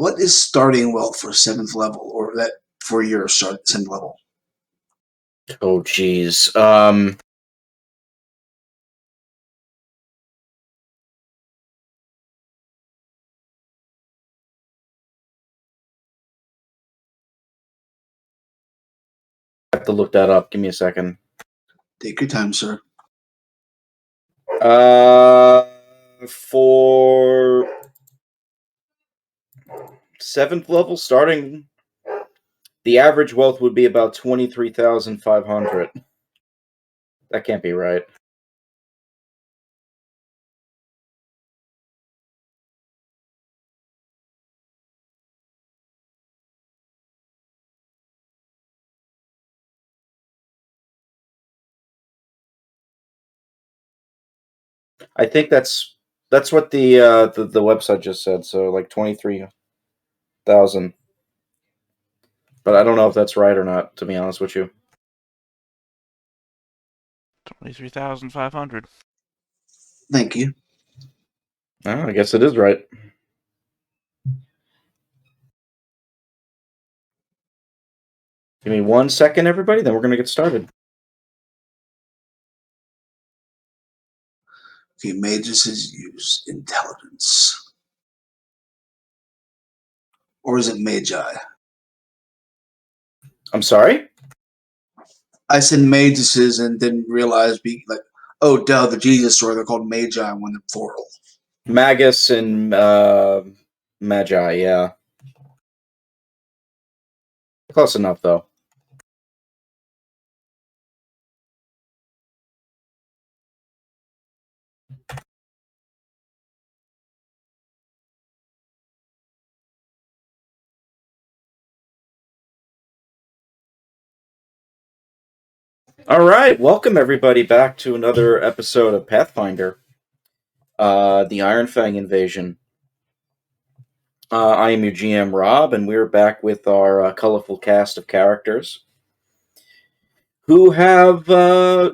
what is starting wealth for 7th level, or that for your 7th level? Oh, geez. I have to look that up. Give me a second. Take your time, sir. For 7th level, starting, the average wealth would be about 23,500. That can't be right. I think that's what the website just said. So like 23,000. But I don't know if that's right or not, to be honest with you. 23,500. Thank you. Oh, I guess it is right. Give me 1 second, everybody, then we're going to get started. Okay, mages use intelligence. Or is it magi? I'm sorry? I said mages and didn't realize, oh, duh, the Jesus story, they're called magi when they're plural. Magus and magi, yeah. Close enough, though. All right, welcome everybody back to another episode of Pathfinder, the Ironfang Invasion. I am your GM, Rob, and we're back with our colorful cast of characters who have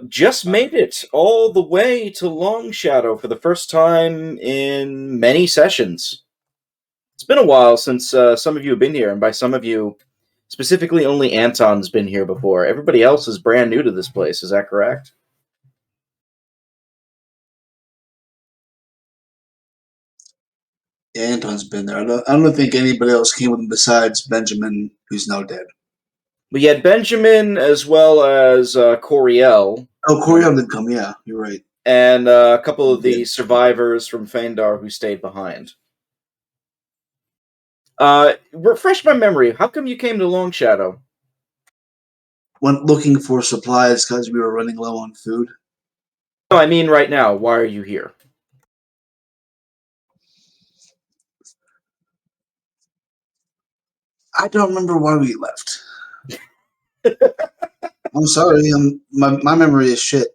just made it all the way to Long Shadow for the first time in many sessions. It's been a while since some of you have been here, and by some of you, specifically only Anton's been here before. Everybody else is brand new to this place, is that correct? Yeah, Anton's been there. I don't think anybody else came with him besides Benjamin, who's now dead. We had Benjamin as well as Coriel. Oh, Coriel did come, yeah, you're right. And a couple of the survivors from Phaendar who stayed behind. Refresh my memory. How come you came to Long Shadow? Went looking for supplies because we were running low on food. No, I mean right now. Why are you here? I don't remember why we left. I'm sorry. My memory is shit.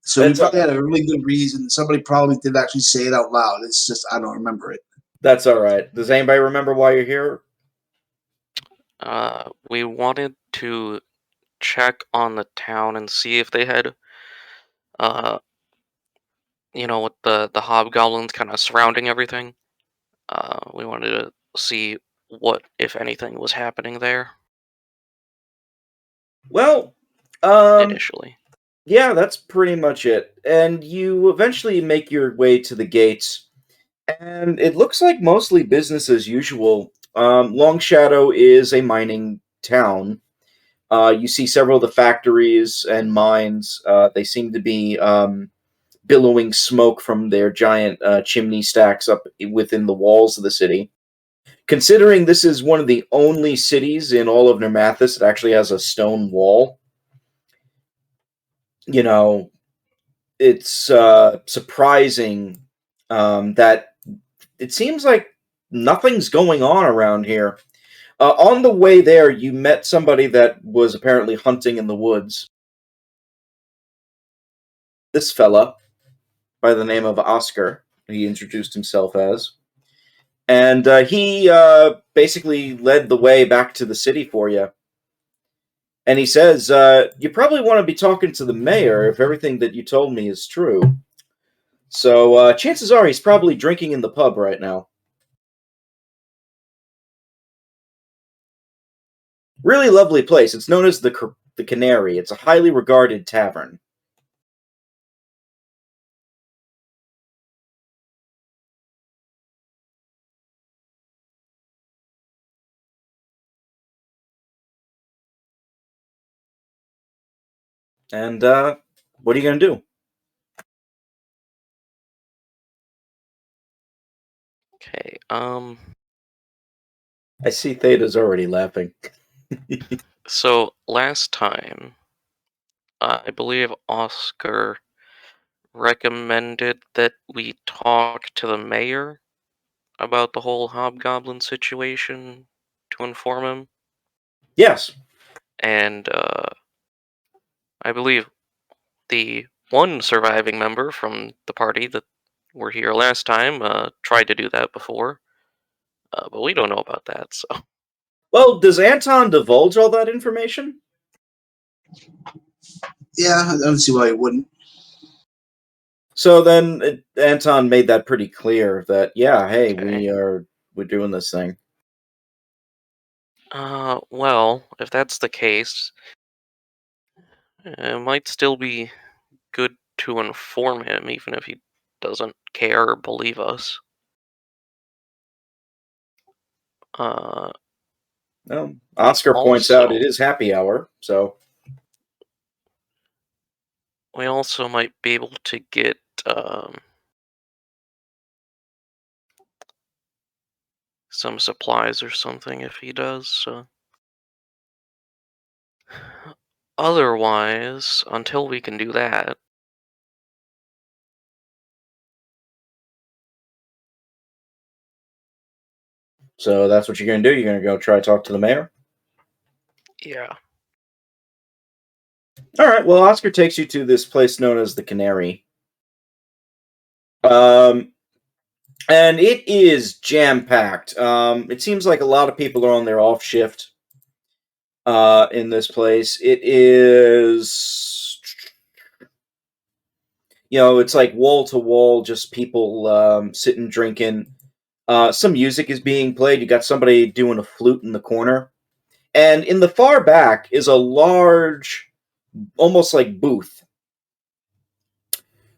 So we probably had a really good reason. Somebody probably did actually say it out loud. It's just I don't remember it. That's all right. Does anybody remember why you're here? We wanted to check on the town and see if they had, with the hobgoblins kind of surrounding everything. We wanted to see what, if anything, was happening there. Well, initially. Yeah, that's pretty much it. And you eventually make your way to the gates, and it looks like mostly business as usual. Long Shadow is a mining town. You see several of the factories and mines. They seem to be billowing smoke from their giant chimney stacks up within the walls of the city. Considering this is one of the only cities in all of Nirmathas that actually has a stone wall, it's surprising that it seems like nothing's going on around here. On the way there, you met somebody that was apparently hunting in the woods. This fella, by the name of Oscar, he introduced himself as. And he basically led the way back to the city for you. And he says, you probably want to be talking to the mayor if everything that you told me is true. So chances are he's probably drinking in the pub right now. Really lovely place. It's known as the Canary. It's a highly regarded tavern. And what are you going to do? Okay. I see Theta's already laughing. So last time, I believe Oscar recommended that we talk to the mayor about the whole hobgoblin situation to inform him, Yes. and I believe the one surviving member from the party that were here last time tried to do that before, but we don't know about that. So Well, does Anton divulge all that information? Yeah, I don't see why he wouldn't. So then Anton made that pretty clear that, yeah, hey, okay. we're doing this thing. Well, if that's the case, it might still be good to inform him, even if he doesn't care or believe us. Well, We Oscar points out it also is happy hour, so we also might be able to get some supplies or something if he does. So. Otherwise, until we can do that, that's what you're going to do. You're going to go try to talk to the mayor. yeah. All right. Well, Oscar takes you to this place known as the Canary. And it is jam packed. It seems like a lot of people are on their off shift. In this place, it is, it's like wall to wall, just people sitting drinking. Some music is being played. You got somebody doing a flute in the corner, and in the far back is a large, almost like booth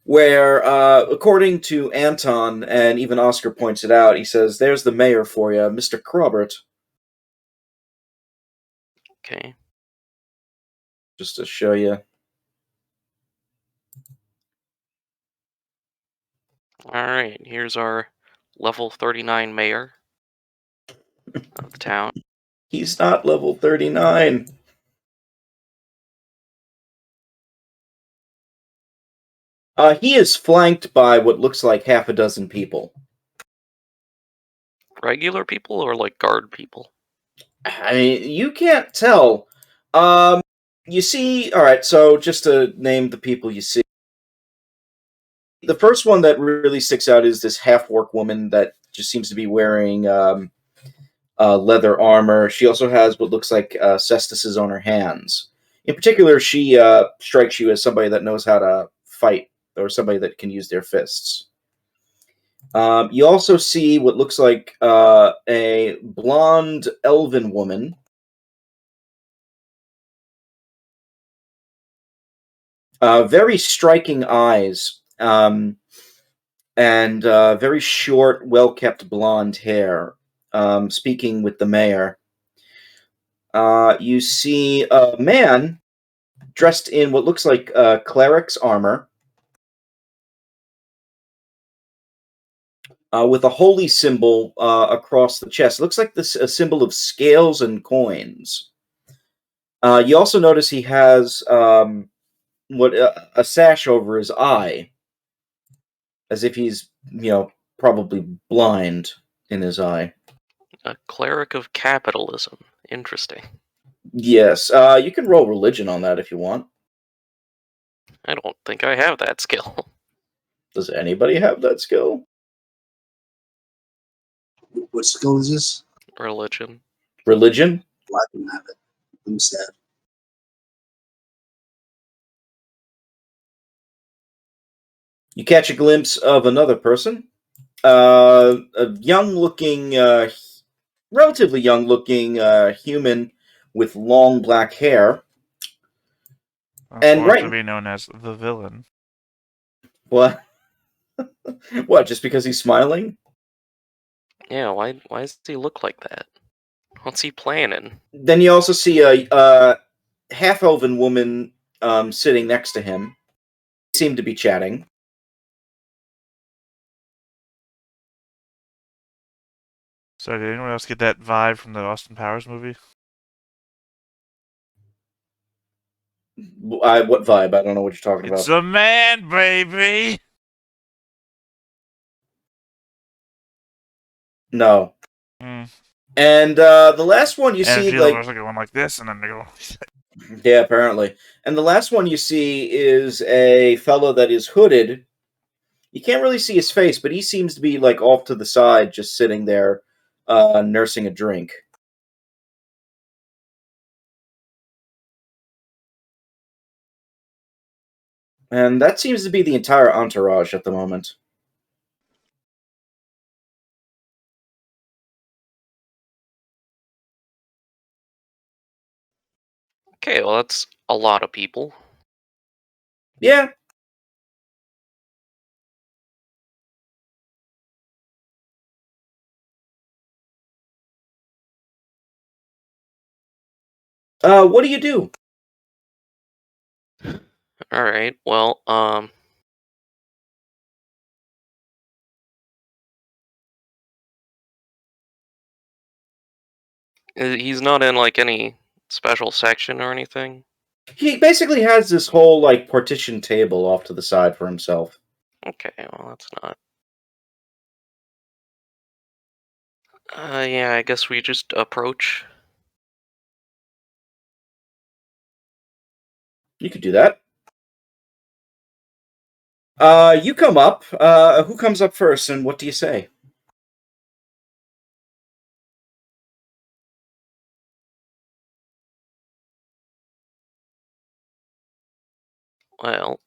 where, according to Anton, and even Oscar points it out, he says, "There's the mayor for you, Mr. Crobert." Okay. Just to show you. Alright, here's our level 39 mayor of the town. He's not level 39. He is flanked by what looks like half a dozen people. Regular people or like guard people? I mean, you can't tell. You see, all right, so just to name the people you see. The first one that really sticks out is this half-orc woman that just seems to be wearing leather armor. She also has what looks like cestices on her hands. In particular, she strikes you as somebody that knows how to fight, or somebody that can use their fists. You also see what looks like a blonde elven woman. Very striking eyes, and very short, well-kept blonde hair. Speaking with the mayor. You see a man dressed in what looks like cleric's armor, with a holy symbol across the chest. It looks like a symbol of scales and coins. You also notice he has what a sash over his eye, as if he's probably blind in his eye. A cleric of capitalism. Interesting. Yes, you can roll religion on that if you want. I don't think I have that skill. Does anybody have that skill? What skill is this? Religion. Religion? Well, I don't have it. I'm sad. You catch a glimpse of another person. A young-looking, relatively young-looking human with long black hair. And right- to be known as the villain. What? What? Just because he's smiling? Yeah, why does he look like that? What's he planning? Then you also see a half-elven woman sitting next to him. They seem to be chatting. So did anyone else get that vibe from the Austin Powers movie? What vibe? I don't know what you're talking It's about. a man, baby! No. Hmm. And the last one you And see, people like, are going like this, and then they go. yeah, apparently. And the last one you see is a fellow that is hooded. You can't really see his face, but he seems to be like off to the side, just sitting there, nursing a drink. And that seems to be the entire entourage at the moment. Okay, well that's a lot of people. Yeah. What do you do? All right. Well, he's not in like any special section or anything. He basically has this whole like partition table off to the side for himself. Okay, well that's not. Yeah, I guess we just approach. You could do that. You come up. Who comes up first, and what do you say? Well,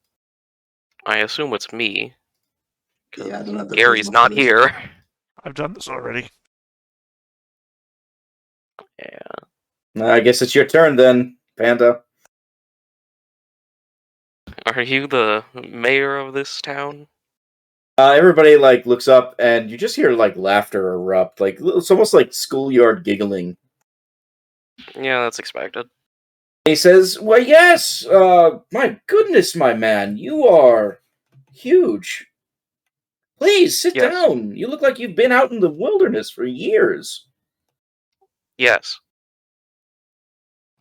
I assume it's me. Yeah, I don't have the Gary's charisma not for this. here. I've done this already. Yeah. I guess it's your turn then, Panda. Are you the mayor of this town? Everybody like looks up, and you just hear like laughter erupt. Like it's almost like schoolyard giggling. Yeah, that's expected. He says, "Well, yes. My goodness, my man, you are huge. Please sit Yes. down. You look like you've been out in the wilderness for years. Yes.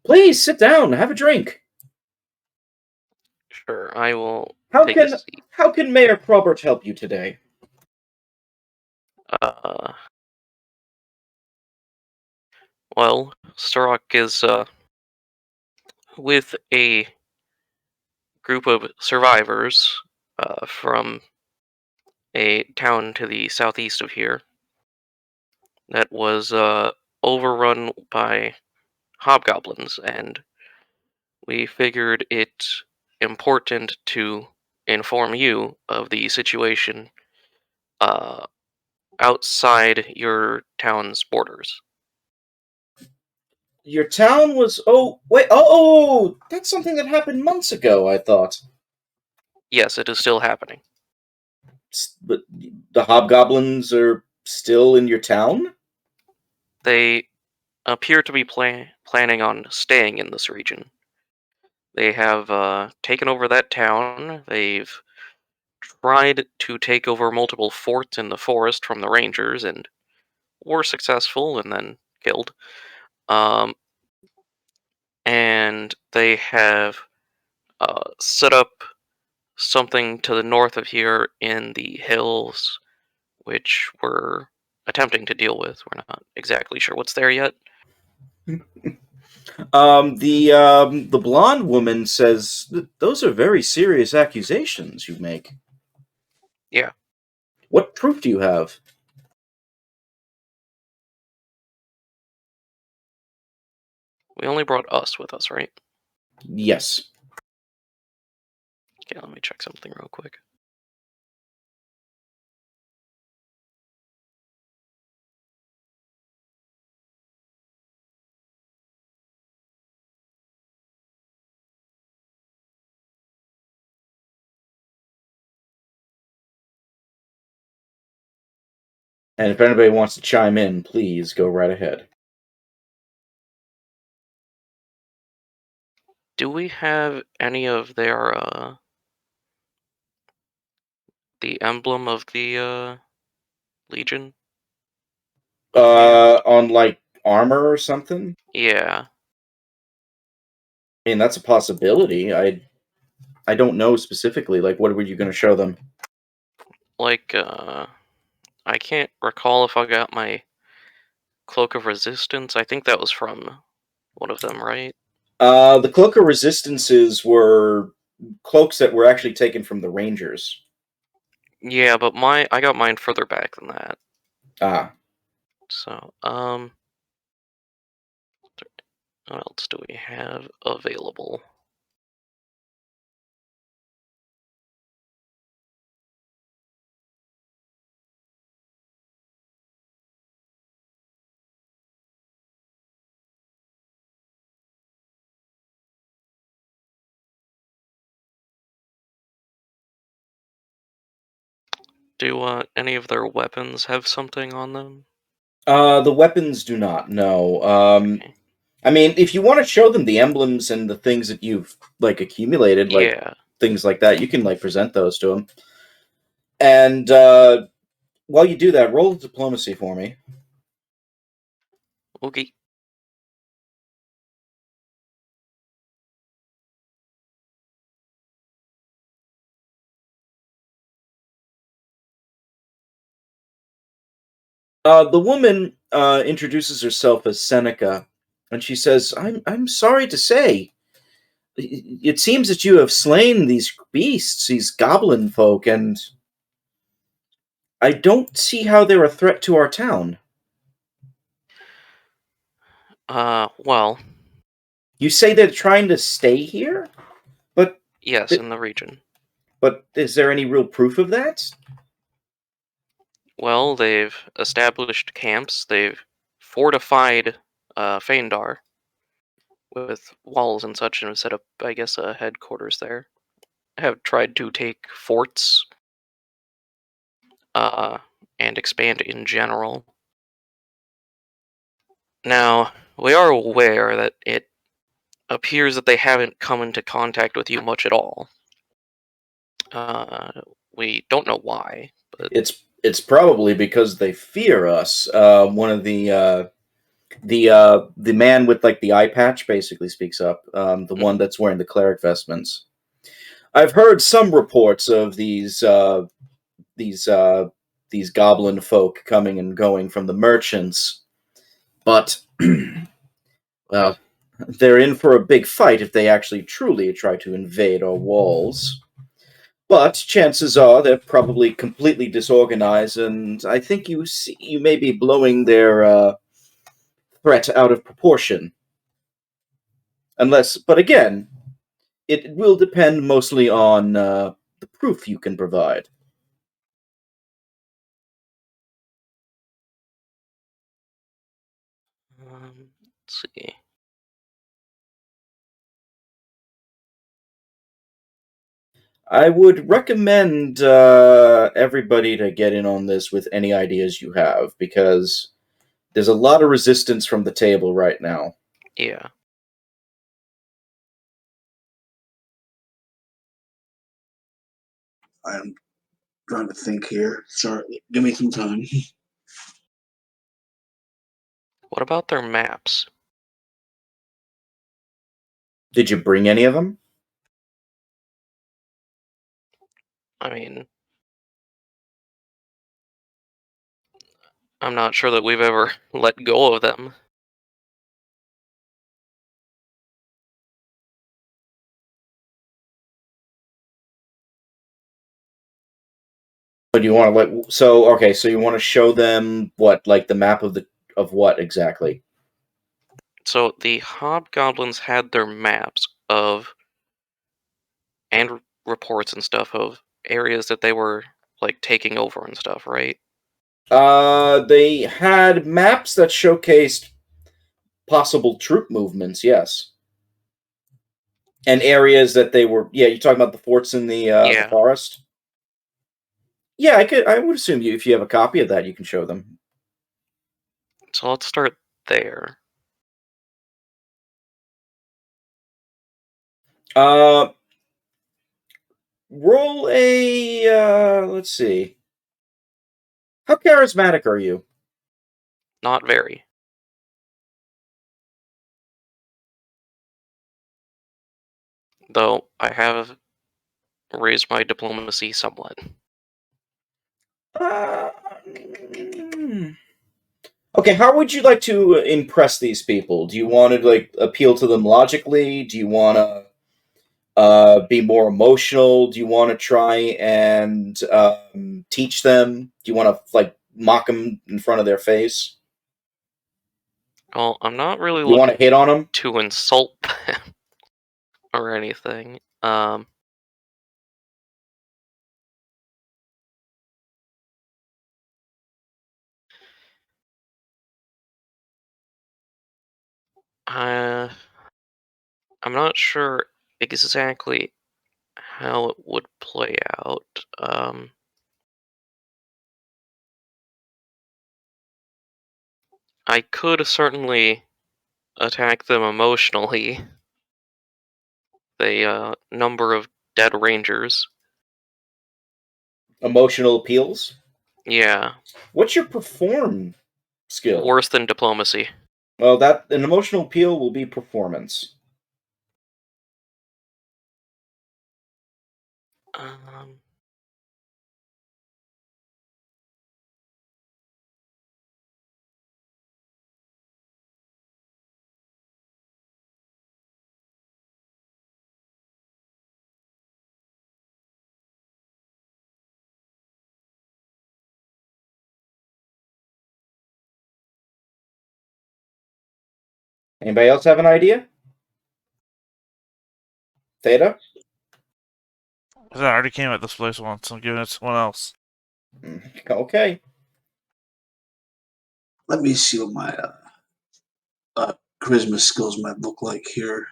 Please sit down. Have a drink. Sure, I will How take a can seat. how can Mayor Probert help you today?" Well, Starok is with a group of survivors from a town to the southeast of here that was overrun by hobgoblins, and we figured it important to inform you of the situation uh, outside your town's borders. Your town was oh, that's something that happened months ago, I thought. Yes, it is still happening. But the hobgoblins are still in your town? They appear to be planning on staying in this region. They have taken over that town. They've tried to take over multiple forts in the forest from the Rangers and were successful and then killed. Um, and they have set up something to the north of here in the hills, which we're attempting to deal with. We're not exactly sure what's there yet. The blonde woman says those are very serious accusations you make. Yeah. What proof do you have? We only brought us with us, right? Yes. Okay, let me check something real quick. And if anybody wants to chime in, please go right ahead. Do we have any of their the emblem of the Legion? On like armor or something? Yeah. I mean, that's a possibility. I don't know specifically. Like, what were you going to show them? Like, I can't recall if I got my Cloak of Resistance. I think that was from one of them, right? The Cloak of Resistances were cloaks that were actually taken from the Rangers. Yeah, but I got mine further back than that. Ah. So, what else do we have available? Do any of their weapons have something on them? The weapons do not, no. Okay. I mean, if you want to show them the emblems and the things that you've, like, accumulated, like, Yeah. things like that, you can, like, present those to them. And, while you do that, roll diplomacy for me. Okay. The woman introduces herself as Seneca, and she says, I'm sorry to say, it seems that you have slain these beasts, these goblin folk, and I don't see how they're a threat to our town. Well, You say they're trying to stay here? But yes, in the region. But is there any real proof of that? Well, they've established camps. They've fortified Phaendar with walls and such, and set up, I guess, a headquarters there. Have tried to take forts and expand in general. Now, we are aware that it appears that they haven't come into contact with you much at all. We don't know why, but It's probably because they fear us. One of the man with like the eye patch basically speaks up. The one that's wearing the cleric vestments. I've heard some reports of these goblin folk coming and going from the merchants, but well, they're in for a big fight if they actually truly try to invade our walls. But chances are they're probably completely disorganized, and I think you may be blowing their threat out of proportion. But again, it will depend mostly on the proof you can provide. let's see. I would recommend everybody to get in on this with any ideas you have, because there's a lot of resistance from the table right now. Yeah. I'm trying to think here. Sorry, give me some time. What about their maps? Did you bring any of them? I mean, I'm not sure that we've ever let go of them. But you want to so you want to show them what, like the map of what exactly? So the hobgoblins had their maps of and reports and stuff of areas that they were like taking over and stuff, right? They had maps that showcased possible troop movements, yes. And areas that they were, yeah, you're talking about the forts in the Yeah. forest? Yeah, I would assume if you have a copy of that, you can show them. So let's start there. Roll a. Let's see. How charismatic are you? Not very. Though I have raised my diplomacy somewhat. Uh, okay, how would you like to impress these people? Do you want to like appeal to them logically? Do you want to be more emotional? Do you want to try and teach them? Do you want to like mock them in front of their face? Well, I'm not really You want to looking hit on them? to insult them or anything. I'm not sure exactly how it would play out. I could certainly attack them emotionally. The number of dead rangers. Emotional appeals? Yeah, What's your perform skill? worse than diplomacy. Well, that an emotional appeal will be performance. Um, Anybody else have an idea? Theta? I already came at this place once. I'm giving it to someone else. Okay. Let me see what my charisma skills might look like here.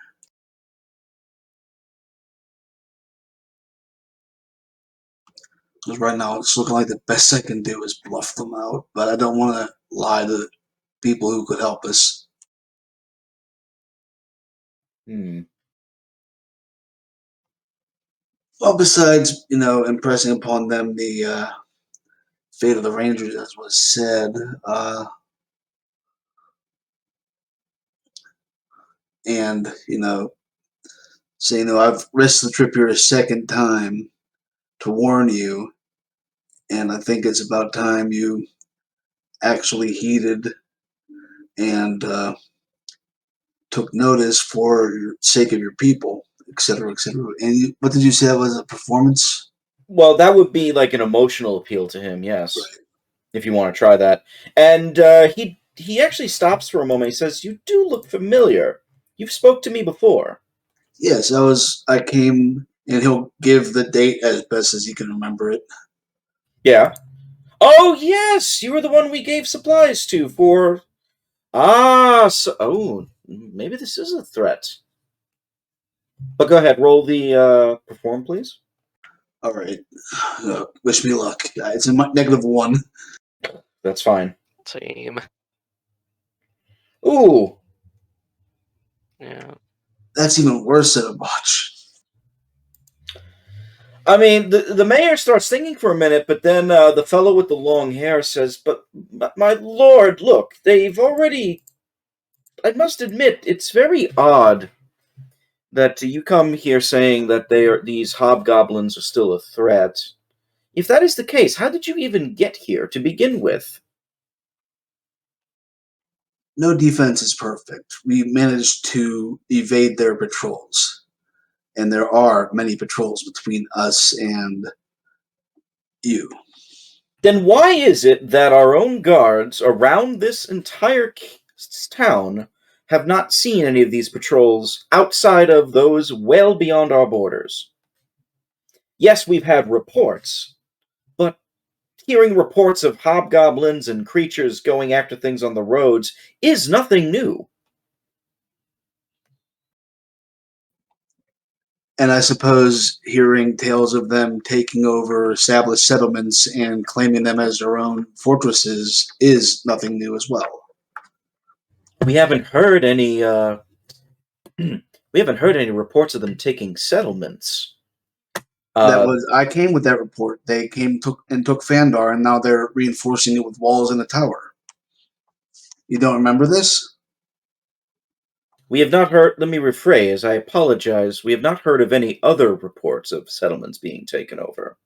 Because right now it's looking like the best I can do is bluff them out, but I don't want to lie to people who could help us. Well, besides, impressing upon them the fate of the Rangers, as was said, and, saying, I've risked the trip here a second time to warn you, and I think it's about time you actually heeded and took notice for the sake of your people, etc., etc. And what did you say that was a performance? Well, that would be like an emotional appeal to him, yes. Right. If you want to try that. And he actually stops for a moment. He says, "You do look familiar. You've spoke to me before." Yes, I came, and he'll give the date as best as he can remember it. Yeah. Oh, yes! You were the one we gave supplies to for... Ah, so... Oh, maybe this is a threat. But go ahead, roll the perform, please. All right. Wish me luck. It's a -1. That's fine. Same. Ooh. Yeah. That's even worse than a botch. I mean, the mayor starts thinking for a minute, but then the fellow with the long hair says, "But my lord, look, they've already... I must admit, it's very odd that you come here saying that these hobgoblins are still a threat. If that is the case, how did you even get here to begin with?" No defense is perfect. We managed to evade their patrols, and there are many patrols between us and you. Then why is it that our own guards around this entire town have not seen any of these patrols outside of those well beyond our borders? Yes, we've had reports, but hearing reports of hobgoblins and creatures going after things on the roads is nothing new. And I suppose hearing tales of them taking over established settlements and claiming them as their own fortresses is nothing new as well. We haven't heard any. We haven't heard any reports of them taking settlements. I came with that report. They took Phaendar, and now they're reinforcing it with walls and a tower. You don't remember this? We have not heard. Let me rephrase. I apologize. We have not heard of any other reports of settlements being taken over.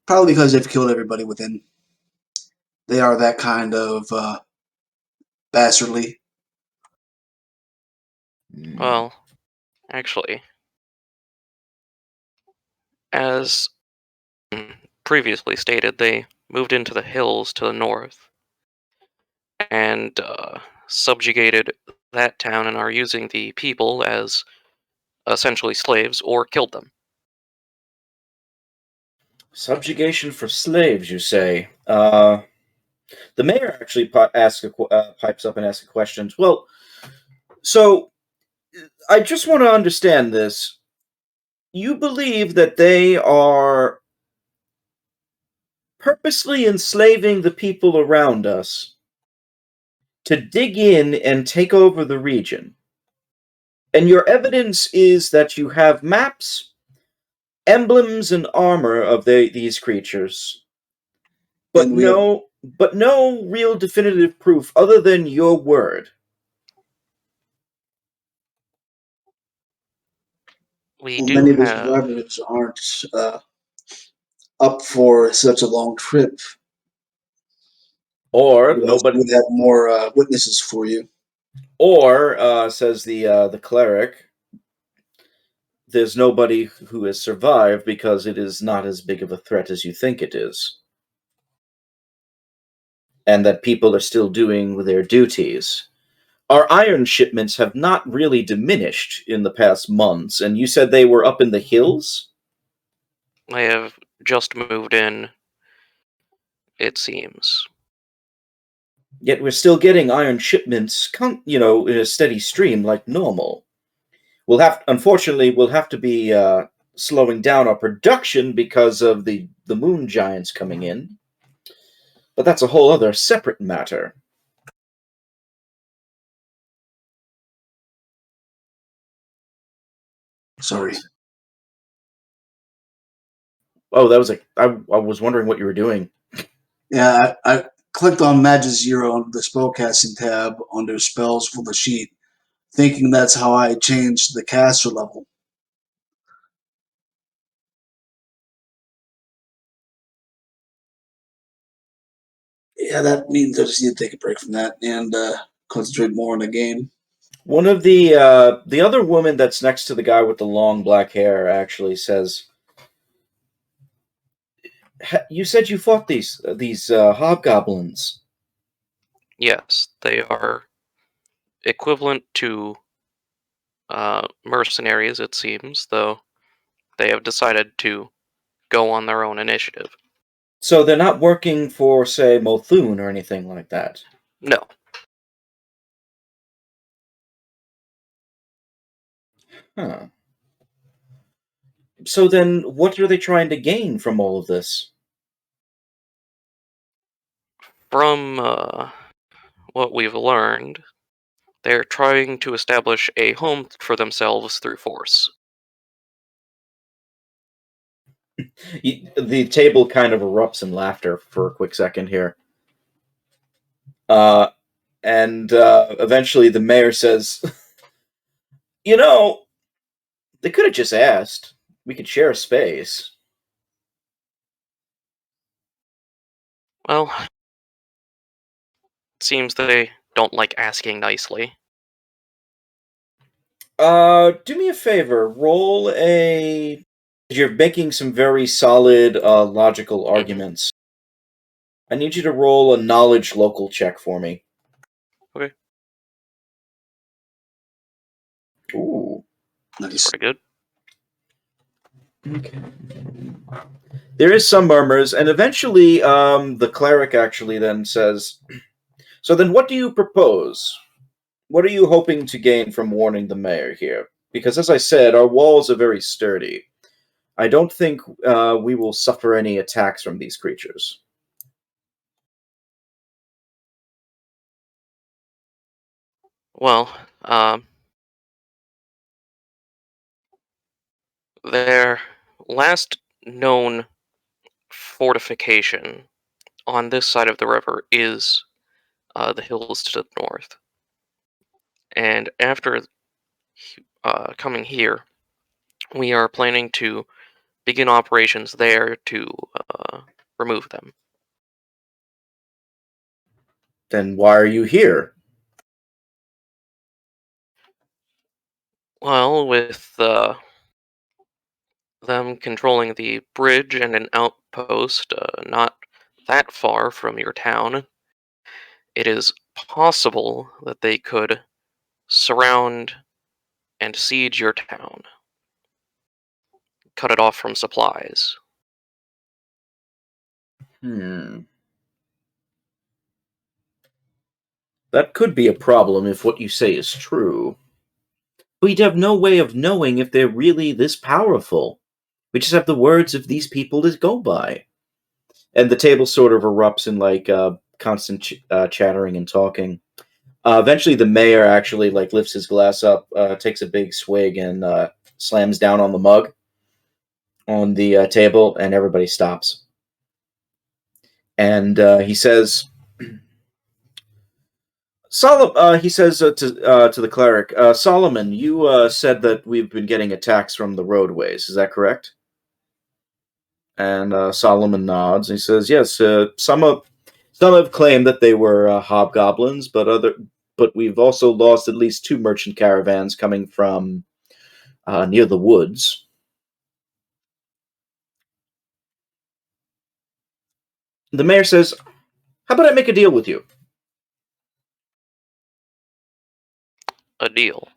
Probably because they've killed everybody within. They are that kind of bastardly. Well, actually, as previously stated, they moved into the hills to the north and subjugated that town and are using the people as essentially slaves or killed them. Subjugation for slaves, you say? The mayor actually pipes up and asks questions. Well, so I just want to understand this. You believe that they are purposely enslaving the people around us to dig in and take over the region. And your evidence is that you have maps, emblems, and armor of these creatures, but And we have no real definitive proof other than your word. We and do many of the have. survivors aren't up for such a long trip. Or We also nobody. would have more witnesses for you. Or says the cleric, there's nobody who has survived because it is not as big of a threat as you think it is. And that people are still doing their duties. Our iron shipments have not really diminished in the past months, and you said they were up in the hills? I have just moved in, it seems. Yet we're still getting iron shipments, in a steady stream like normal. Unfortunately, we'll have to be slowing down our production because of the moon giants coming in. But that's a whole other separate matter. Sorry. Oh, I was wondering what you were doing. Yeah, I clicked on Magic Zero on the spellcasting tab under spells for the sheet, thinking that's how I changed the caster level. Yeah, that means I just need to take a break from that and concentrate more on the game. One of the other woman that's next to the guy with the long black hair actually says, "You said you fought these hobgoblins." Yes, they are equivalent to mercenaries, it seems, though they have decided to go on their own initiative. So they're not working for, say, Molthune or anything like that? No. Huh. So then, what are they trying to gain from all of this? From what we've learned, they're trying to establish a home for themselves through force. The table kind of erupts in laughter for a quick second here. And eventually the mayor says, they could have just asked. We could share a space. Well, it seems they don't like asking nicely. Do me a favor. Roll a... You're making some very solid, logical arguments. I need you to roll a knowledge local check for me. Okay. Ooh. Nice. Pretty good. Okay. There is some murmurs, and eventually the cleric actually then says, "So then what do you propose? What are you hoping to gain from warning the mayor here? because, as I said, our walls are very sturdy. I don't think we will suffer any attacks from these creatures. Well, their last known fortification on this side of the river is the hills to the north. And after coming here, we are planning to begin operations there to remove them. Then why are you here? Well, with them controlling the bridge and an outpost not that far from your town, it is possible that they could surround and siege your town, cut it off from supplies. That could be a problem if what you say is true. We'd have no way of knowing if they're really this powerful. We just have the words of these people to go by. And the table sort of erupts in constant chattering and talking. Eventually, the mayor actually lifts his glass up, takes a big swig, and slams down on the mug on the table, and everybody stops. And he says, he says to the cleric, Solomon, you said that we've been getting attacks from the roadways. Is that correct? And Solomon nods. He says, yes. Some have claimed that they were hobgoblins, but we've also lost at least 2 merchant caravans coming from near the woods. The mayor says, how about I make a deal with you? A deal.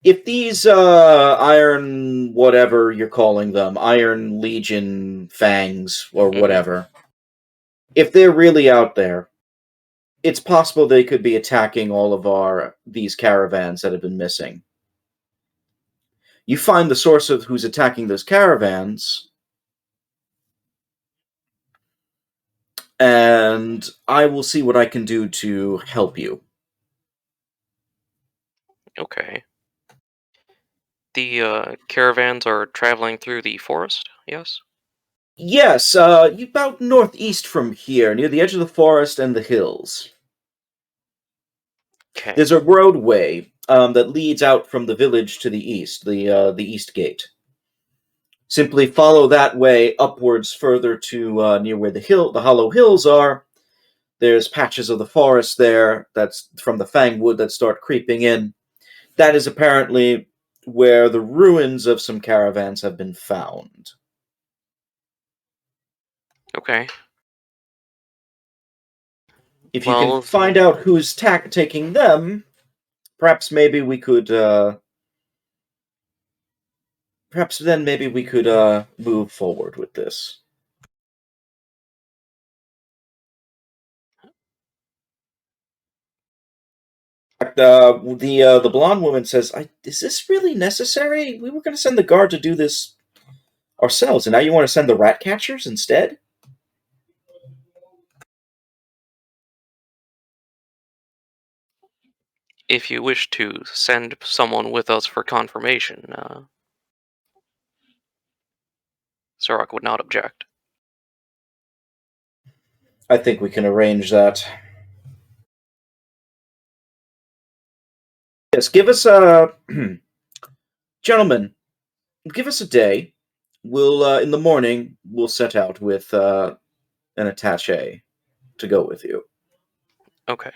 If these iron whatever you're calling them, Iron Legion fangs or whatever, if they're really out there, it's possible they could be attacking all of these caravans that have been missing. You find the source of who's attacking those caravans, and I will see what I can do to help you. Okay. The caravans are traveling through the forest, yes? Yes, about northeast from here, near the edge of the forest and the hills. Okay. There's a roadway that leads out from the village to the east, the east gate. Simply follow that way upwards further to near where the hollow hills are. There's patches of the forest there that's from the fangwood that start creeping in. That is apparently where the ruins of some caravans have been found. Okay. If you can find out who's taking them, perhaps maybe we could. Perhaps then maybe we could move forward with this. The blonde woman says, "Is this really necessary? We were going to send the guard to do this ourselves, and now you want to send the rat catchers instead?" If you wish to send someone with us for confirmation, Sarok would not object. I think we can arrange that. Yes, give us a gentlemen. Give us a day. We'll in the morning we'll set out with an attaché to go with you. Okay.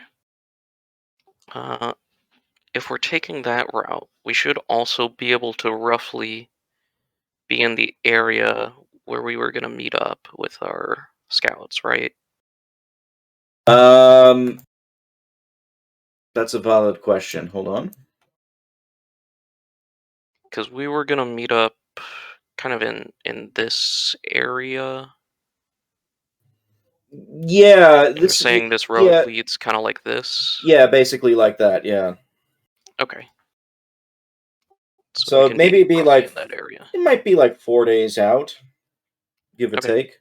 If we're taking that route, we should also be able to roughly be in the area where we were going to meet up with our scouts, right? That's a valid question. Hold on. Because we were going to meet up kind of in this area. Yeah, You're saying this road leads kind of like this? Yeah, basically like that, yeah. Okay. So we can maybe it'd be roughly like in that area. it might be like 4 days out, give or Okay. take.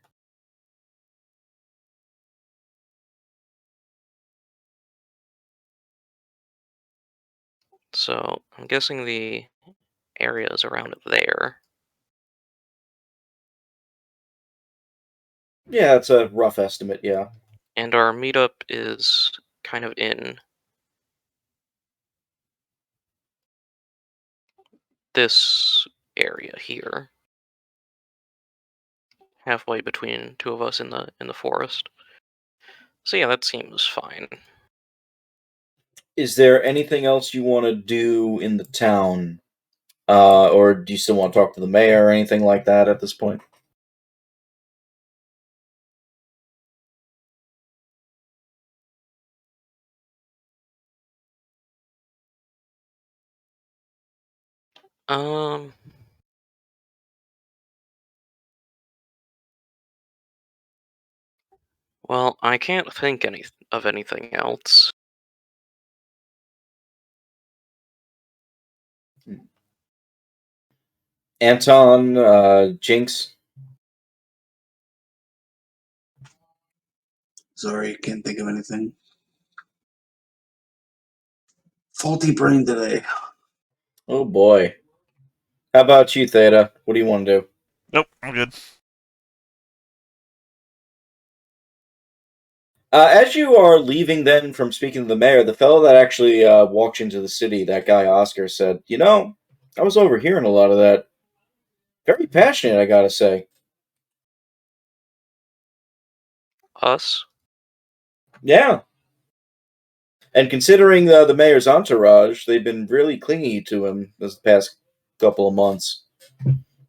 So I'm guessing the area is around there. Yeah, it's a rough estimate. Yeah. And our meetup is kind of in this area here. Halfway between two of us in the forest. So yeah, that seems fine. Is there anything else you want to do in the town, or do you still want to talk to the mayor or anything like that at this point? Um well, I can't think of anything else. Anton, Jinx. Sorry, can't think of anything. Faulty brain today. Oh boy. How about you, Theta? What do you want to do? Nope, I'm good. As you are leaving then from speaking to the mayor, the fellow that actually walked into the city, that guy Oscar, said, I was overhearing a lot of that. Very passionate, I gotta say. Us? Yeah. And considering the mayor's entourage, they've been really clingy to him this past couple of months.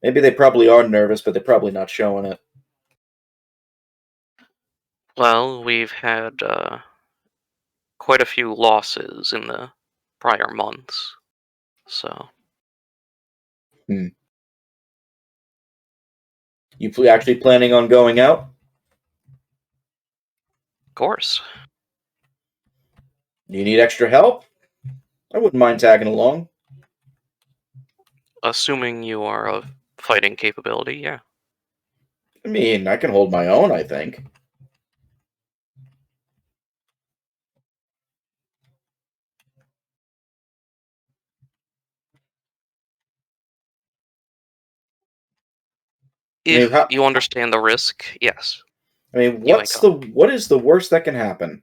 Maybe they probably are nervous, but they're probably not showing it. Well, we've had quite a few losses in the prior months. So, You actually planning on going out? of course. Do you need extra help? I wouldn't mind tagging along. Assuming you are of fighting capability, yeah. I mean, I can hold my own, I think. If you understand the risk, yes. You may come. What is the worst that can happen?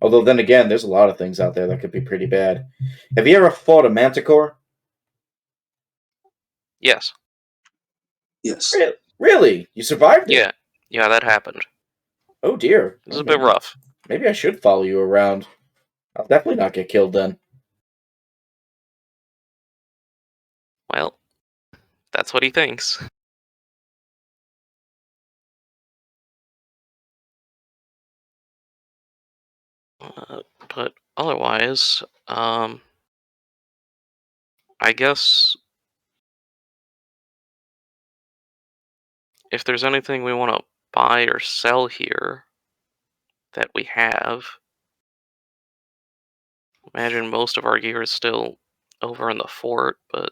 Although then again, there's a lot of things out there that could be pretty bad. Have you ever fought a manticore? Yes. Yes. Really? You survived it? Yeah, that happened. Oh dear. It was a bit rough. Maybe I should follow you around. I'll definitely not get killed then. Well, that's what he thinks. But otherwise, I guess if there's anything we want to buy or sell here that we have, imagine most of our gear is still over in the fort, but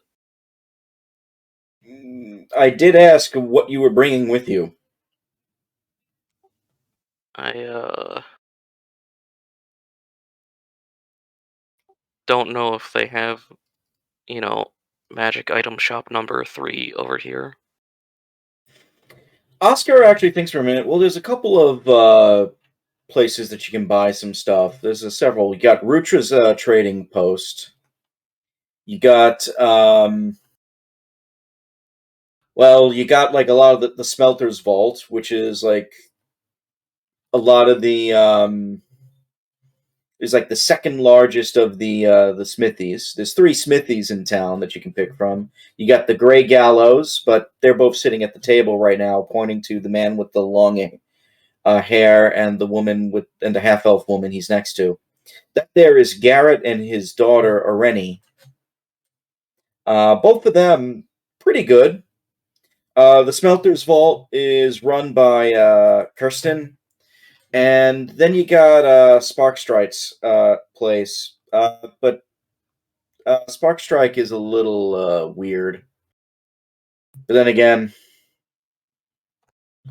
I did ask what you were bringing with you. I don't know if they have, magic item shop number 3 over here. Oscar actually thinks for a minute. Well, there's a couple of places that you can buy some stuff. There's several. You got Rutra's trading post. You got you got like a lot of the smelter's vault, which is like a lot of the is like the second largest of the smithies. There's 3 smithies in town that you can pick from. You got the Gray Gallows, but they're both sitting at the table right now, pointing to the man with the long hair and the woman and the half elf woman he's next to. That there is Garrett and his daughter Areni. Both of them pretty good. The Smelter's Vault is run by Kirsten. And then you got Sparkstrite's place. But Spark Strike is a little weird. But then again,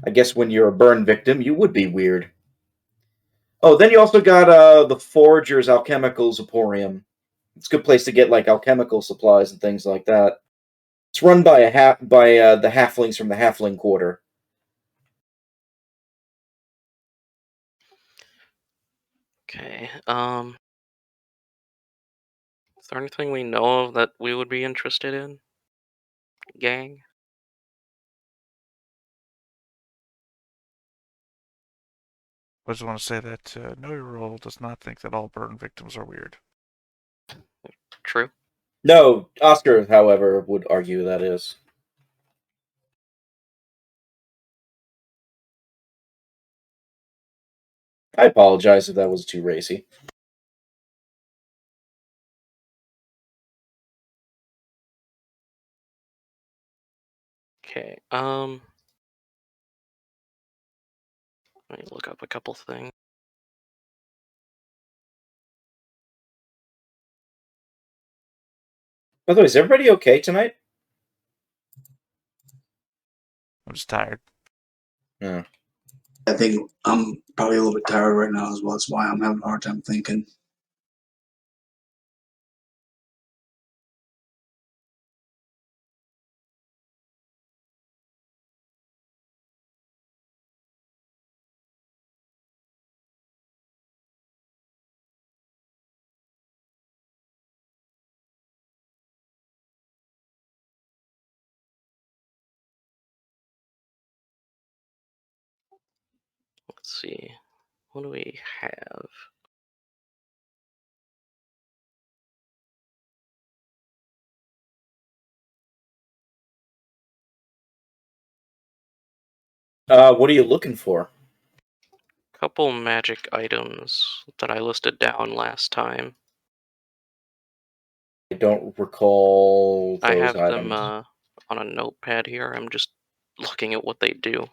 I guess when you're a burn victim, you would be weird. Oh, then you also got the Forager's Alchemicals Emporium. It's a good place to get like alchemical supplies and things like that. It's run by the halflings from the Halfling Quarter. Okay. Is there anything we know of that we would be interested in, gang? I just want to say that Know Your Role does not think that all burn victims are weird. True. No, Oscar, however, would argue that is. I apologize if that was too racy. Okay. Let me look up a couple things. By the way, is everybody okay tonight? I'm just tired. Yeah. I think I'm probably a little bit tired right now as well. That's why I'm having a hard time thinking. Let's see. What do we have? What are you looking for? Couple magic items that I listed down last time. I don't recall I those have them items. on a notepad here. I'm just looking at what they do.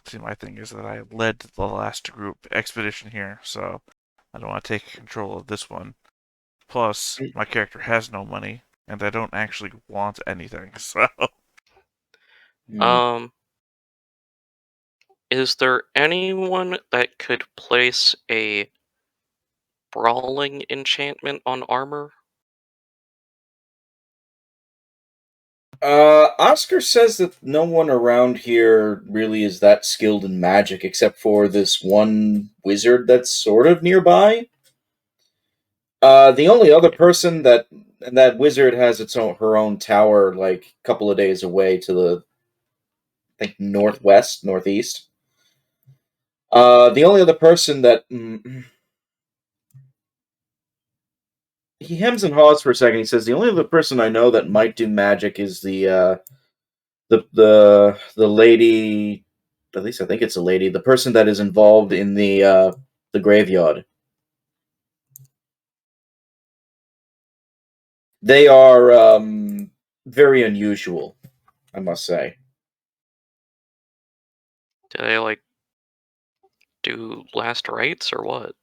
See, my thing is that I led the last group expedition here, so I don't want to take control of this one. Plus, my character has no money, and I don't actually want anything, so... Hmm. Is there anyone that could place a brawling enchantment on armor? Oscar says that no one around here really is that skilled in magic except for this one wizard that's sort of nearby. The only other person that wizard has her own tower like a couple of days away to the I think northwest, northeast. The only other person that he hems and haws for a second. He says the only other person I know that might do magic is the lady. At least I think it's a lady. The person that is involved in the graveyard. They are very unusual, I must say. Do they like do last rites or what?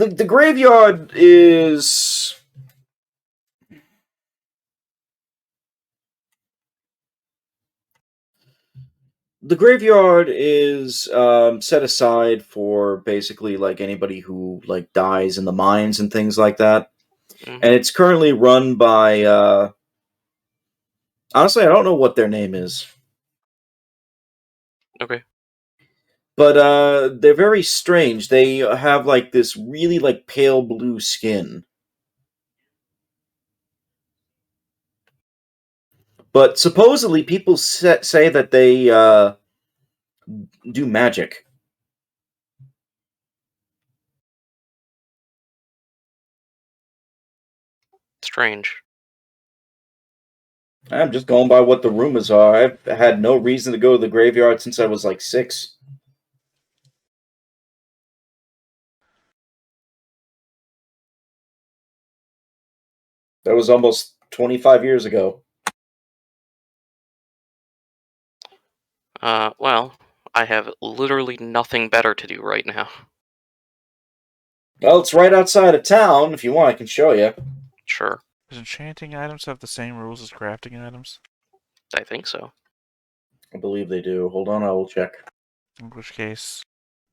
The graveyard is set aside for basically like anybody who like dies in the mines and things like that, Mm-hmm. and it's currently run by honestly I don't know what their name is, Okay. but they're very strange. They have like this really like pale blue skin, but supposedly people say that they do magic. Strange. I'm just going by what the rumors are. I've had no reason to go to the graveyard since I was like 6. That was almost 25 years ago. Well, I have literally nothing better to do right now. Well, it's right outside of town. If you want, I can show you. Sure, Does enchanting items have the same rules as crafting items? I think so. I believe they do. Hold on, I will check. In which case,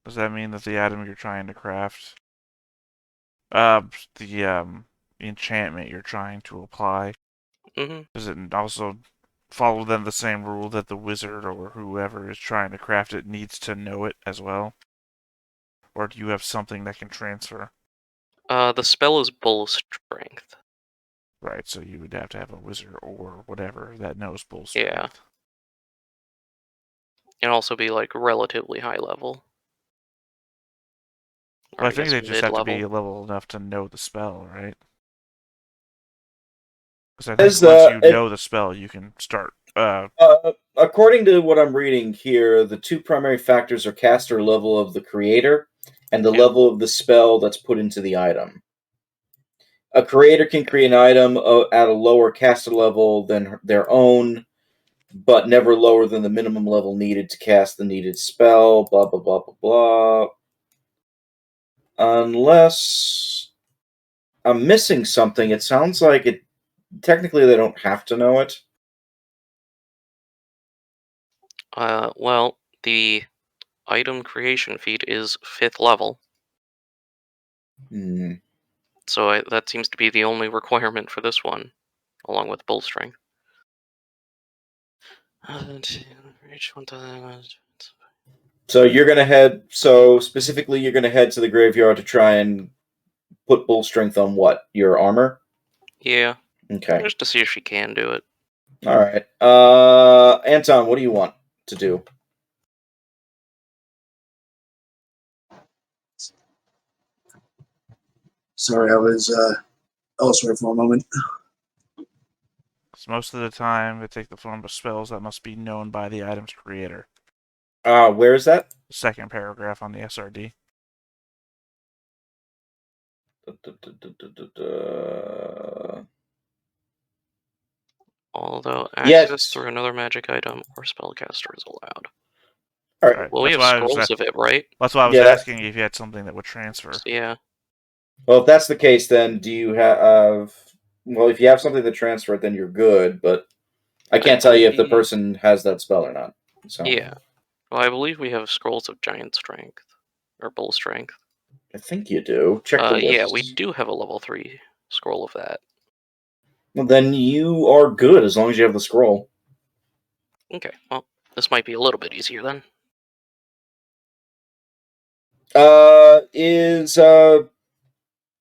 does that mean that the item you're trying to craft, the enchantment you're trying to apply, Mm-hmm. does it also follow then the same rule that the wizard or whoever is trying to craft it needs to know it as well? Or do you have something that can transfer? The spell is bull strength. Right, so you would have to have a wizard or whatever that knows bull Yeah. strength. And also be like relatively high level. Or Well, I I think guess they just have to be mid-level. level enough to know the spell, right? Because I think As once you know the spell, you can start. according to what I'm reading here, the two primary factors are caster level of the creator and the Yeah. level of the spell that's put into the item. A creator can create an item at a lower caster level than their own, but never lower than the minimum level needed to cast the needed spell. Blah blah blah blah blah. Unless I'm missing something, it sounds like it. Technically, they don't have to know it. Well, the item creation feat is 5th level, Hmm. so that seems to be the only requirement for this one, along with bull strength. So you're gonna head. So specifically, you're gonna head to the graveyard to try and put bull strength on what? Your armor? Yeah, Okay. just to see if she can do it. All right. Anton, what do you want to do? Sorry, I was elsewhere for a moment. Because most of the time, they take the form of spells that must be known by the item's creator. Where is that? The second paragraph on the SRD. Although Yes. access through another magic item or spellcaster is allowed. All right. Right. Well, we have scrolls of it, right? That's why I was Yeah, asking if you had something that would transfer. Yeah. Well, if that's the case, then do you have? Well, if you have something to transfer it, then you're good. But I can't tell you if the person has that spell or not. So Yeah. Well, I believe we have scrolls of giant strength or bull strength. I think you do. Check the list. Yeah, we do have a level 3 scroll of that. Well, then you are good as long as you have the scroll. Okay, well, this might be a little bit easier then.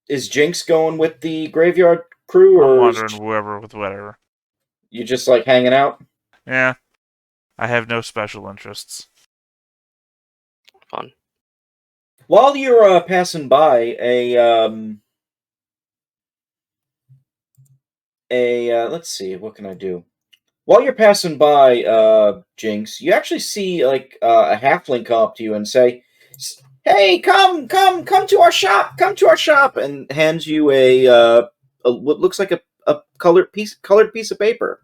Is Jinx going with the graveyard crew, I'm or wondering whoever with whatever. you just like hanging out? Yeah. I have no special interests. Fun. While you're passing by, let's see, what can I do? While you're passing by, Jinx, you actually see like a halfling come up to you and say, "Hey, come to our shop! Come to our shop!" and hands you a what looks like a colored piece of paper.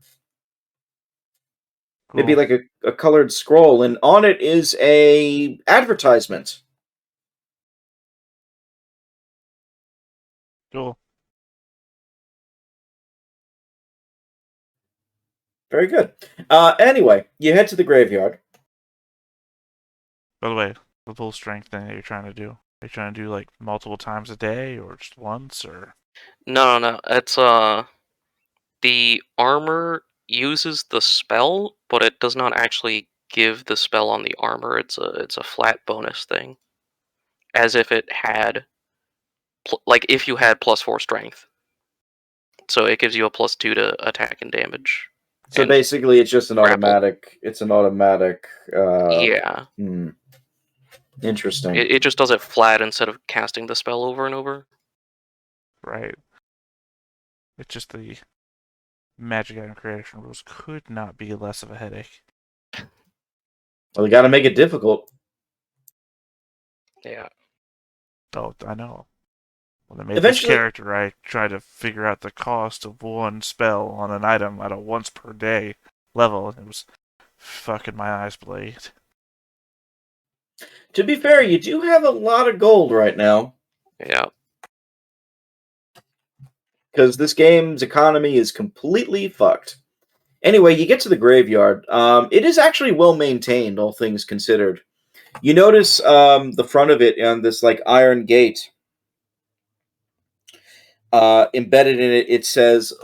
Cool. Maybe like a colored scroll, and on it is a advertisement. Cool. Very good. Anyway, you head to the graveyard. By the way, the full strength thing that you're trying to do. Are you trying to do like multiple times a day or just once or? No. It's the armor uses the spell, but it does not actually give the spell on the armor. It's a flat bonus thing, as if it had, like if you had +4 strength. So it gives you a +2 to attack and damage. So and basically, it's just an grapple. automatic. It's an automatic. Yeah. Interesting. It just does it flat instead of casting the spell over and over. Right. It's just the magic item creation rules could not be less of a headache. Well, we got to make it difficult. Yeah. Oh, I know. When I made Eventually- this character, I tried to figure out the cost of one spell on an item at a once per day level, and it was fucking my eyes blade. To be fair, you do have a lot of gold right now, Yeah. because this game's economy is completely fucked. Anyway, you get to the graveyard. It is actually well maintained, all things considered. You notice the front of it on this like iron gate. Embedded in it, it says,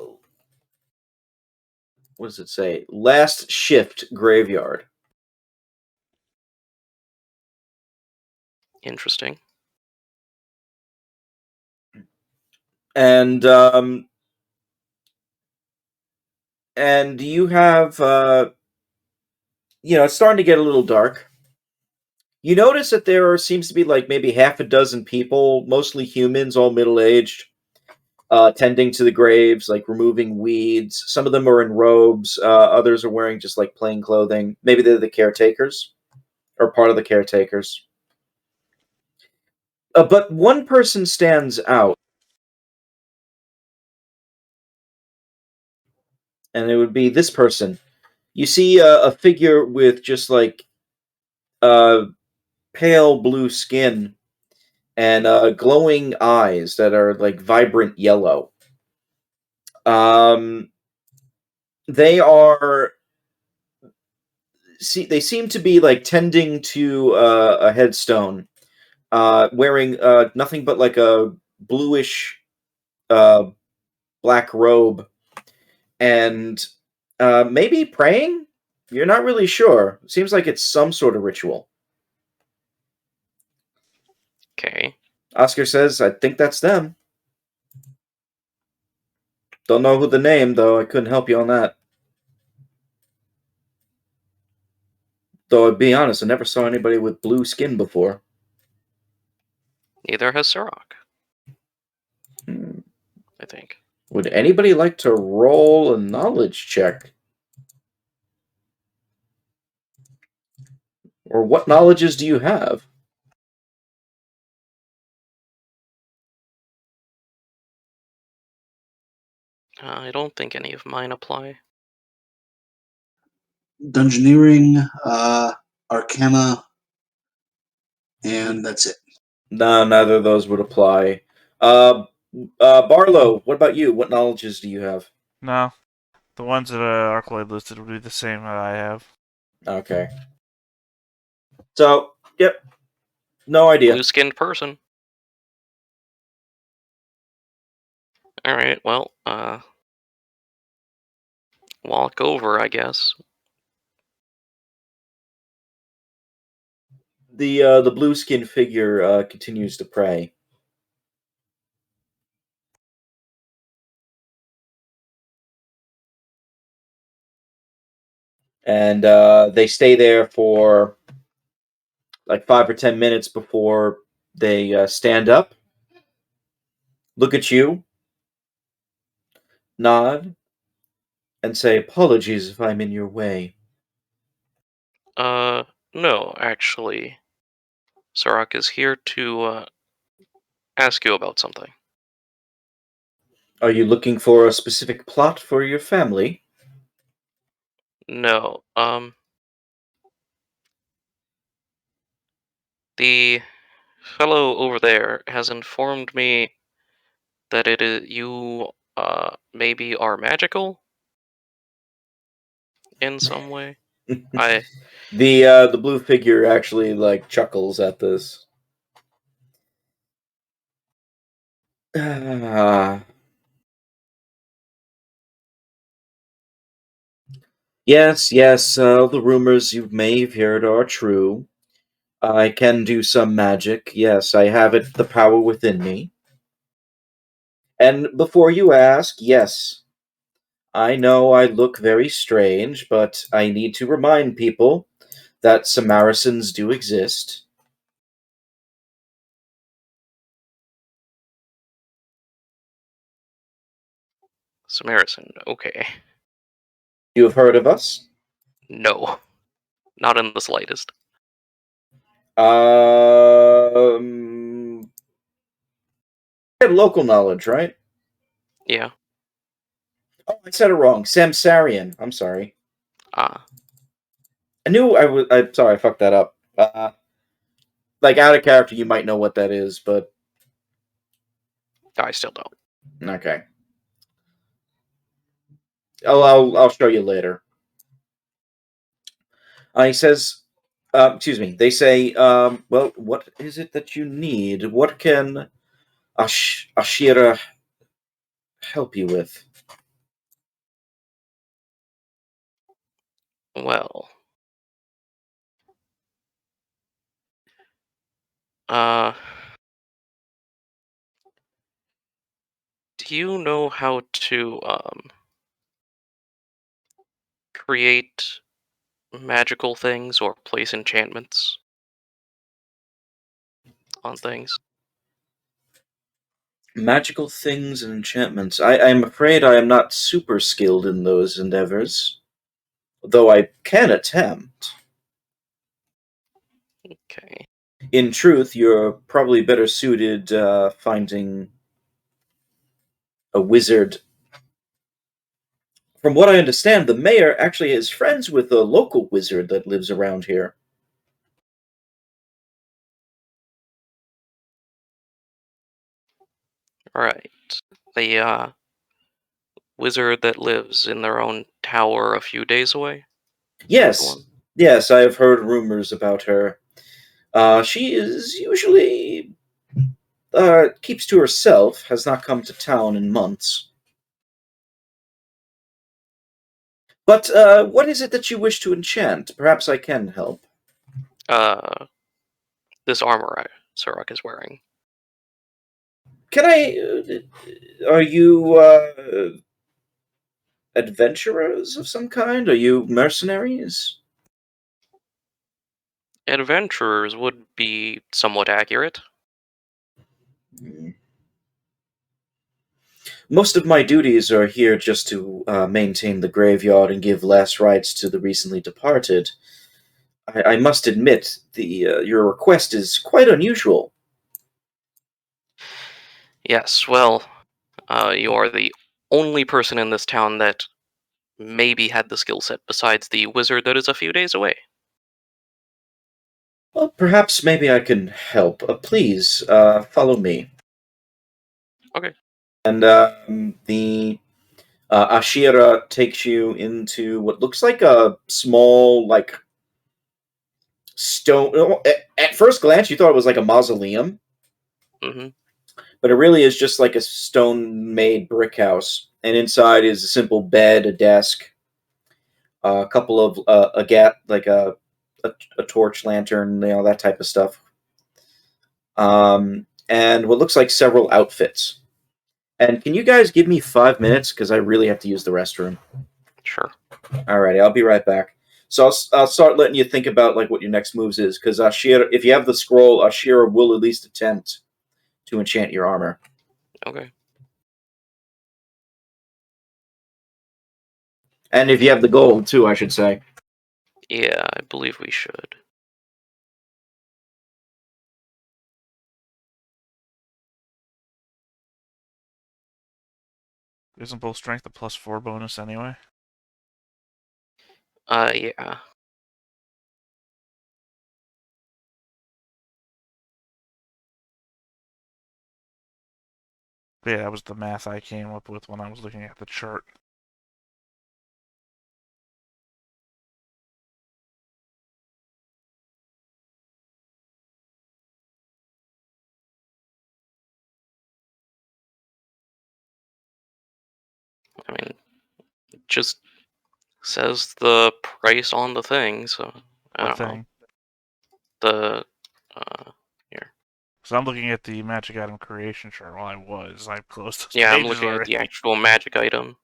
what does it say? Last shift graveyard. Interesting. And you have it's starting to get a little dark. You notice that seems to be like maybe half a dozen people, mostly humans, all middle-aged, tending to the graves, like removing weeds. Some of them are in robes. Others are wearing just like plain clothing. Maybe they're the caretakers or part of the caretakers. But one person stands out, and it would be this person. You see a figure with just like pale blue skin and glowing eyes that are like vibrant yellow. They are. They seem to be like tending to a headstone, wearing nothing but like a bluish uh, black robe, and maybe praying. You're not really sure. Seems like it's some sort of ritual. Okay. Oscar says, "I think that's them." Don't know who the name, though. I couldn't help you on that. Though, I'll be honest, I never saw anybody with blue skin before. Neither has Sirach, Hmm. I think. Would anybody like to roll a knowledge check? Or what knowledges do you have? I don't think any of mine apply. Dungeoneering, Arcana, and that's it. No, neither of those would apply. Barlow, what about you? What knowledges do you have? No, the ones that Arcloid listed would be the same that I have. Okay. So, yep. No idea. Blue-skinned person. Alright, well, walk over, I guess. The blue skin figure continues to pray. And they stay there for like 5 or 10 minutes before they stand up, look at you, nod, and say, "Apologies if I'm in your way." No, actually. Sirach is here to, ask you about something. Are you looking for a specific plot for your family? No, the fellow over there has informed me that you, maybe are magical? In some way? I... The blue figure actually like chuckles at this. Yes, the rumors you may have heard are true. I can do some magic. Yes, I have it, the power within me. And before you ask, yes, I know I look very strange, but I need to remind people that Samaritans do exist. Samaritan, okay. You have heard of us? No, not in the slightest. You have local knowledge, right? Yeah. Oh, I said it wrong. Samsarian. I'm sorry. Ah, I knew I was. I'm sorry, I fucked that up. Like out of character, you might know what that is, but I still don't. okay. I'll show you later. He says, excuse me. They say, well, what is it that you need? What can Ashira help you with? Well, uh, do you know how to create magical things or place enchantments on things? Magical things and enchantments. I'm afraid I am not super skilled in those endeavors, though I can attempt. Okay. In truth, you're probably better suited finding a wizard. From what I understand, the mayor actually is friends with a local wizard that lives around here. Alright. The wizard that lives in their own tower a few days away? Is that the Yes, one? yes, I have heard rumors about her. She is usually keeps to herself, has not come to town in months. But what is it that you wish to enchant? Perhaps I can help. Uh, this armor Surak is wearing. Can I? Are you adventurers of some kind? Are you mercenaries? Adventurers would be somewhat accurate. Hmm. Most of my duties are here just to maintain the graveyard and give last rites to the recently departed. I must admit, your request is quite unusual. Yes, well, you are the only person in this town that maybe had the skill set besides the wizard that is a few days away. Well, perhaps maybe I can help. Please, follow me. Okay. And the Ashira takes you into what looks like a small, like, stone. At first glance, you thought it was like a mausoleum, Mm-hmm. but it really is just like a stone-made brick house. And inside is a simple bed, a desk, a couple of a torch lantern, that type of stuff. And what looks like several outfits. And can you guys give me 5 minutes because I really have to use the restroom? Sure. Alrighty, I'll be right back. So I'll start letting you think about like what your next moves is, because Ashira, if you have the scroll, Ashira will at least attempt to enchant your armor. Okay. And if you have the gold too, I should say. Yeah, I believe we should. Isn't both strength a +4 bonus anyway? Yeah. But yeah, that was the math I came up with when I was looking at the chart. I mean, it just says the price on the thing, so I What don't know. thing? The here. So I'm looking at the magic item creation chart. Well, I closed those Yeah, I'm pages looking at the already. actual magic item.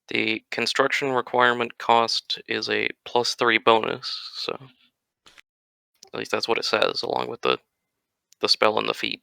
The construction requirement cost is a +3 bonus, so at least that's what it says, along with the spell and the feat.